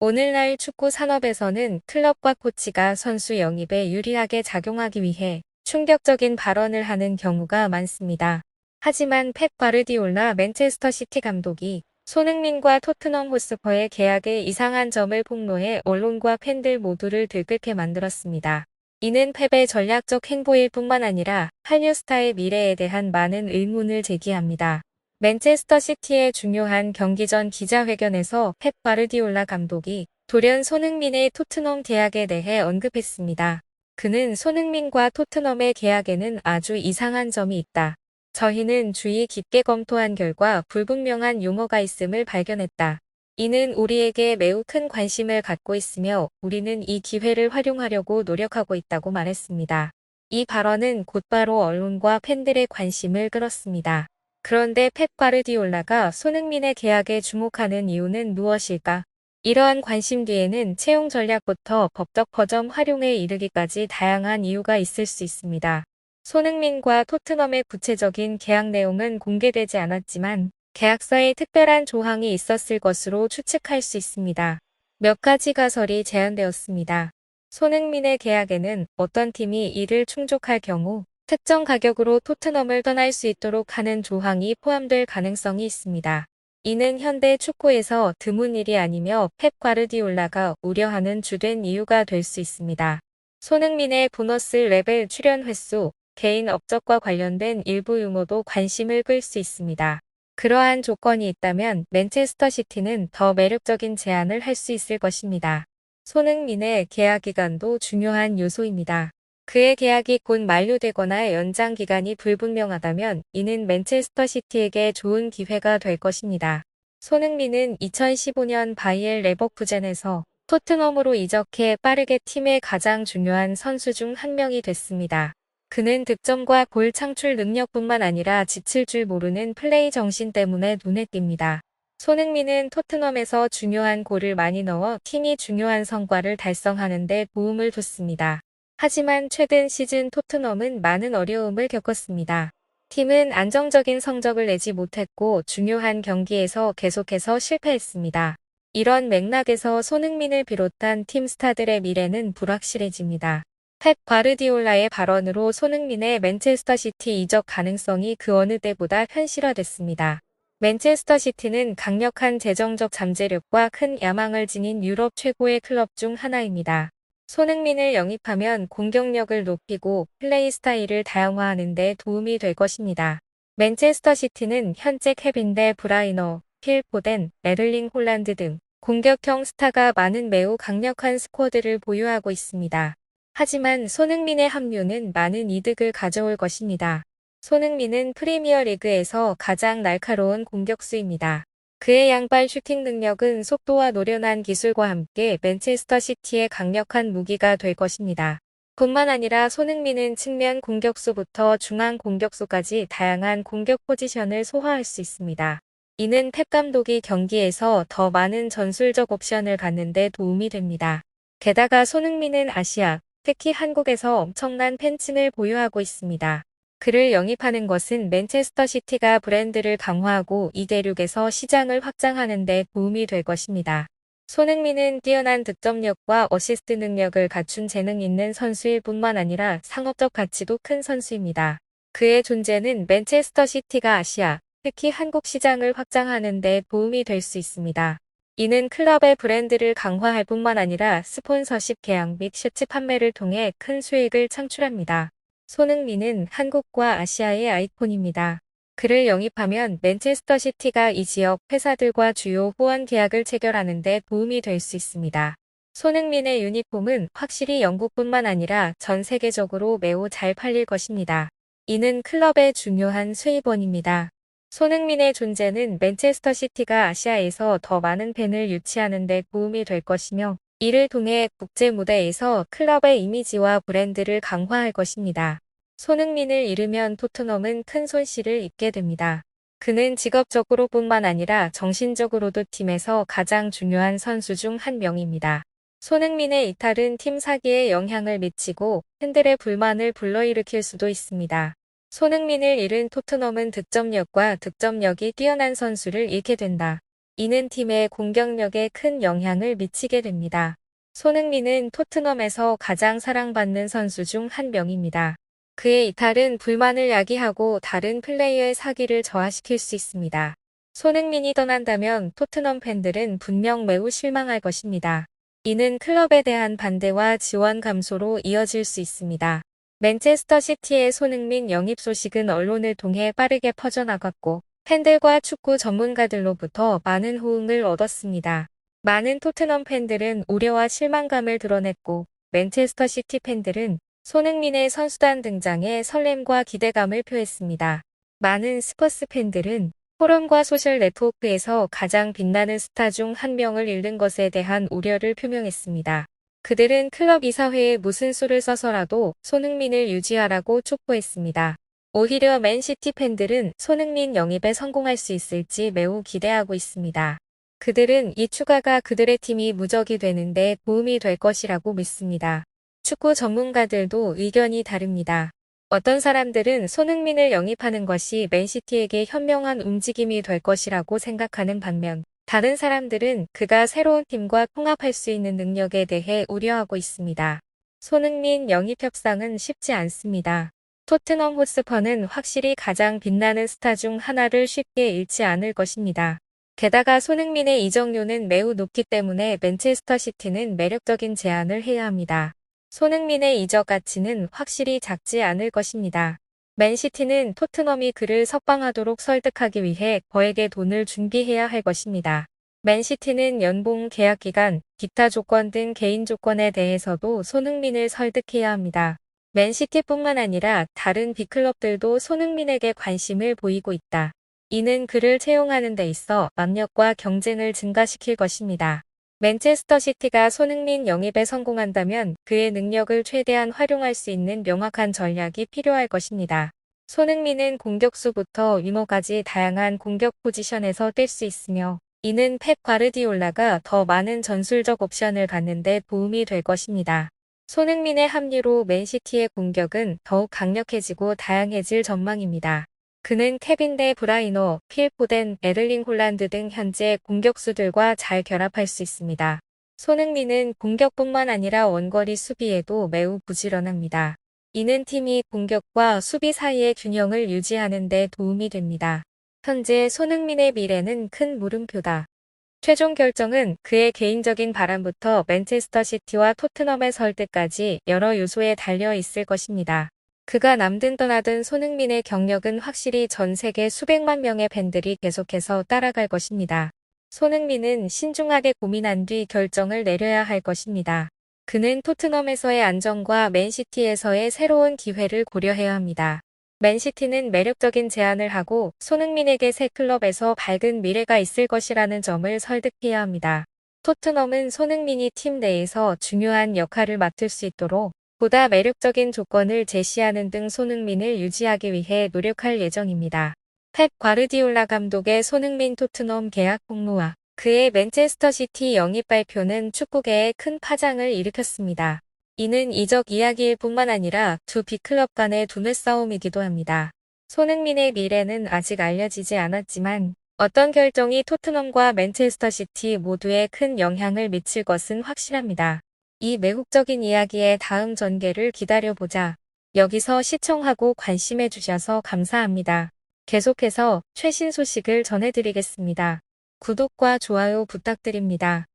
오늘날 축구 산업에서는 클럽과 코치가 선수 영입에 유리하게 작용하기 위해 충격적인 발언을 하는 경우가 많습니다. 하지만 펩 과르디올라 맨체스터 시티 감독이 손흥민과 토트넘 호스퍼의 계약에 이상한 점을 폭로해 언론과 팬들 모두를 들끓게 만들었습니다. 이는 펩의 전략적 행보일 뿐만 아니라 한류스타의 미래에 대한 많은 의문을 제기합니다. 맨체스터 시티의 중요한 경기 전 기자회견에서 펩 과르디올라 감독이 돌연 손흥민의 토트넘 계약에 대해 언급했습니다. 그는 손흥민과 토트넘의 계약에는 아주 이상한 점이 있다. 저희는 주의 깊게 검토한 결과 불분명한 용어가 있음을 발견했다. 이는 우리에게 매우 큰 관심을 갖고 있으며 우리는 이 기회를 활용하려고 노력하고 있다고 말했습니다. 이 발언은 곧바로 언론과 팬들의 관심을 끌었습니다. 그런데 펩 과르디올라가 손흥민의 계약에 주목하는 이유는 무엇일까? 이러한 관심 뒤에는 채용 전략부터 법적 버점 활용에 이르기까지 다양한 이유가 있을 수 있습니다. 손흥민과 토트넘의 구체적인 계약 내용은 공개되지 않았지만 계약서에 특별한 조항이 있었을 것으로 추측할 수 있습니다. 몇 가지 가설이 제안되었습니다. 손흥민의 계약에는 어떤 팀이 이를 충족할 경우 특정 가격으로 토트넘을 떠날 수 있도록 하는 조항이 포함될 가능성이 있습니다. 이는 현대 축구에서 드문 일이 아니며 펩 과르디올라가 우려하는 주된 이유가 될 수 있습니다. 손흥민의 보너스 레벨 출연 횟수, 개인 업적과 관련된 일부 유무도 관심을 끌 수 있습니다. 그러한 조건이 있다면 맨체스터 시티는 더 매력적인 제안을 할 수 있을 것입니다. 손흥민의 계약 기간도 중요한 요소입니다. 그의 계약이 곧 만료되거나 연장 기간이 불분명하다면 이는 맨체스터 시티에게 좋은 기회가 될 것입니다. 손흥민은 2015년 바이엘 레버쿠젠에서 토트넘으로 이적해 빠르게 팀의 가장 중요한 선수 중 한 명이 됐습니다. 그는 득점과 골 창출 능력뿐만 아니라 지칠 줄 모르는 플레이 정신 때문에 눈에 띕니다. 손흥민은 토트넘에서 중요한 골을 많이 넣어 팀이 중요한 성과를 달성하는 데 도움을 줬습니다. 하지만 최근 시즌 토트넘은 많은 어려움을 겪었습니다. 팀은 안정적인 성적을 내지 못했고 중요한 경기에서 계속해서 실패했습니다. 이런 맥락에서 손흥민을 비롯한 팀 스타들의 미래는 불확실해집니다. 펩 과르디올라의 발언으로 손흥민의 맨체스터 시티 이적 가능성이 그 어느 때보다 현실화됐습니다. 맨체스터 시티는 강력한 재정적 잠재력과 큰 야망을 지닌 유럽 최고의 클럽 중 하나입니다. 손흥민을 영입하면 공격력을 높이고 플레이 스타일을 다양화하는 데 도움이 될 것입니다. 맨체스터 시티는 현재 케빈 데 브라이너, 필 포덴, 에를링 홀란드 등 공격형 스타가 많은 매우 강력한 스쿼드를 보유하고 있습니다. 하지만 손흥민의 합류는 많은 이득을 가져올 것입니다. 손흥민은 프리미어리그에서 가장 날카로운 공격수입니다. 그의 양발 슈팅 능력은 속도와 노련한 기술과 함께 맨체스터 시티의 강력한 무기가 될 것입니다. 뿐만 아니라 손흥민은 측면 공격수부터 중앙 공격수까지 다양한 공격 포지션을 소화할 수 있습니다. 이는 펩 감독이 경기에서 더 많은 전술적 옵션을 갖는 데 도움이 됩니다. 게다가 손흥민은 아시아, 특히 한국에서 엄청난 팬층을 보유하고 있습니다. 그를 영입하는 것은 맨체스터 시티가 브랜드를 강화하고 이 대륙에서 시장을 확장하는 데 도움이 될 것입니다. 손흥민은 뛰어난 득점력과 어시스트 능력을 갖춘 재능 있는 선수일 뿐만 아니라 상업적 가치도 큰 선수입니다. 그의 존재는 맨체스터 시티가 아시아, 특히 한국 시장을 확장하는 데 도움이 될 수 있습니다. 이는 클럽의 브랜드를 강화할 뿐만 아니라 스폰서십 계약 및 셔츠 판매를 통해 큰 수익을 창출합니다. 손흥민은 한국과 아시아의 아이콘입니다. 그를 영입하면 맨체스터 시티가 이 지역 회사들과 주요 후원 계약을 체결하는 데 도움이 될 수 있습니다. 손흥민의 유니폼은 확실히 영국뿐만 아니라 전 세계적으로 매우 잘 팔릴 것입니다. 이는 클럽의 중요한 수입원입니다. 손흥민의 존재는 맨체스터 시티가 아시아에서 더 많은 팬을 유치하는 데 도움이 될 것이며 이를 통해 국제 무대에서 클럽의 이미지와 브랜드를 강화할 것입니다. 손흥민을 잃으면 토트넘은 큰 손실을 입게 됩니다. 그는 직업적으로뿐만 아니라 정신적으로도 팀에서 가장 중요한 선수 중 한 명입니다. 손흥민의 이탈은 팀 사기에 영향을 미치고 팬들의 불만을 불러일으킬 수도 있습니다. 손흥민을 잃은 토트넘은 득점력과 득점력이 뛰어난 선수를 잃게 된다. 이는 팀의 공격력에 큰 영향을 미치게 됩니다. 손흥민은 토트넘에서 가장 사랑받는 선수 중 한 명입니다. 그의 이탈은 불만을 야기하고 다른 플레이어의 사기를 저하시킬 수 있습니다. 손흥민이 떠난다면 토트넘 팬들은 분명 매우 실망할 것입니다. 이는 클럽에 대한 반대와 지원 감소로 이어질 수 있습니다. 맨체스터 시티의 손흥민 영입 소식은 언론을 통해 빠르게 퍼져나갔고 팬들과 축구 전문가들로부터 많은 호응을 얻었습니다. 많은 토트넘 팬들은 우려와 실망감을 드러냈고 맨체스터 시티 팬들은 손흥민의 선수단 등장에 설렘과 기대감을 표했습니다. 많은 스퍼스 팬들은 포럼과 소셜 네트워크에서 가장 빛나는 스타 중 한 명을 잃는 것에 대한 우려를 표명했습니다. 그들은 클럽 이사회에 무슨 수를 써서라도 손흥민을 유지하라고 촉구했습니다. 오히려 맨시티 팬들은 손흥민 영입에 성공할 수 있을지 매우 기대하고 있습니다. 그들은 이 추가가 그들의 팀이 무적이 되는데 도움이 될 것이라고 믿습니다. 축구 전문가들도 의견이 다릅니다. 어떤 사람들은 손흥민을 영입하는 것이 맨시티에게 현명한 움직임이 될 것이라고 생각하는 반면 다른 사람들은 그가 새로운 팀과 통합할 수 있는 능력에 대해 우려하고 있습니다. 손흥민 영입 협상은 쉽지 않습니다. 토트넘 호스퍼는 확실히 가장 빛나는 스타 중 하나를 쉽게 잃지 않을 것입니다. 게다가 손흥민의 이적료는 매우 높기 때문에 맨체스터 시티는 매력적인 제안을 해야 합니다. 손흥민의 이적 가치는 확실히 작지 않을 것입니다. 맨시티는 토트넘이 그를 석방하도록 설득하기 위해 거액의 돈을 준비해야 할 것입니다. 맨시티는 연봉, 계약 기간, 기타 조건 등 개인 조건에 대해서도 손흥민을 설득해야 합니다. 맨시티뿐만 아니라 다른 빅클럽들도 손흥민에게 관심을 보이고 있다. 이는 그를 채용하는 데 있어 압력과 경쟁을 증가시킬 것입니다. 맨체스터 시티가 손흥민 영입에 성공한다면 그의 능력을 최대한 활용할 수 있는 명확한 전략이 필요할 것입니다. 손흥민은 공격수부터 위머까지 다양한 공격 포지션에서 뛸 수 있으며 이는 펩 과르디올라가 더 많은 전술적 옵션을 갖는 데 도움이 될 것입니다. 손흥민의 합류로 맨시티의 공격은 더욱 강력해지고 다양해질 전망입니다. 그는 케빈 데 브라이너, 필 포덴, 에들링 홀란드 등 현재 공격수들과 잘 결합할 수 있습니다. 손흥민은 공격뿐만 아니라 원거리 수비에도 매우 부지런합니다. 이는 팀이 공격과 수비 사이의 균형을 유지하는 데 도움이 됩니다. 현재 손흥민의 미래는 큰 물음표다. 최종 결정은 그의 개인적인 바람부터 맨체스터 시티와 토트넘의 설득까지 여러 요소에 달려 있을 것입니다. 그가 남든 떠나든 손흥민의 경력은 확실히 전 세계 수백만 명의 팬들이 계속해서 따라갈 것입니다. 손흥민은 신중하게 고민한 뒤 결정을 내려야 할 것입니다. 그는 토트넘에서의 안정과 맨시티에서의 새로운 기회를 고려해야 합니다. 맨시티는 매력적인 제안을 하고 손흥민에게 새 클럽에서 밝은 미래가 있을 것이라는 점을 설득해야 합니다. 토트넘은 손흥민이 팀 내에서 중요한 역할을 맡을 수 있도록 보다 매력적인 조건을 제시하는 등 손흥민을 유지하기 위해 노력할 예정입니다. 펩 과르디올라 감독의 손흥민 토트넘 계약 폭로와 그의 맨체스터 시티 영입 발표는 축구계에 큰 파장을 일으켰습니다. 이는 이적 이야기일 뿐만 아니라 두 빅클럽 간의 두뇌 싸움이기도 합니다. 손흥민의 미래는 아직 알려지지 않았지만 어떤 결정이 토트넘과 맨체스터 시티 모두에 큰 영향을 미칠 것은 확실합니다. 이 매혹적인 이야기의 다음 전개를 기다려보자. 여기서 시청하고 관심해주셔서 감사합니다. 계속해서 최신 소식을 전해드리겠습니다. 구독과 좋아요 부탁드립니다.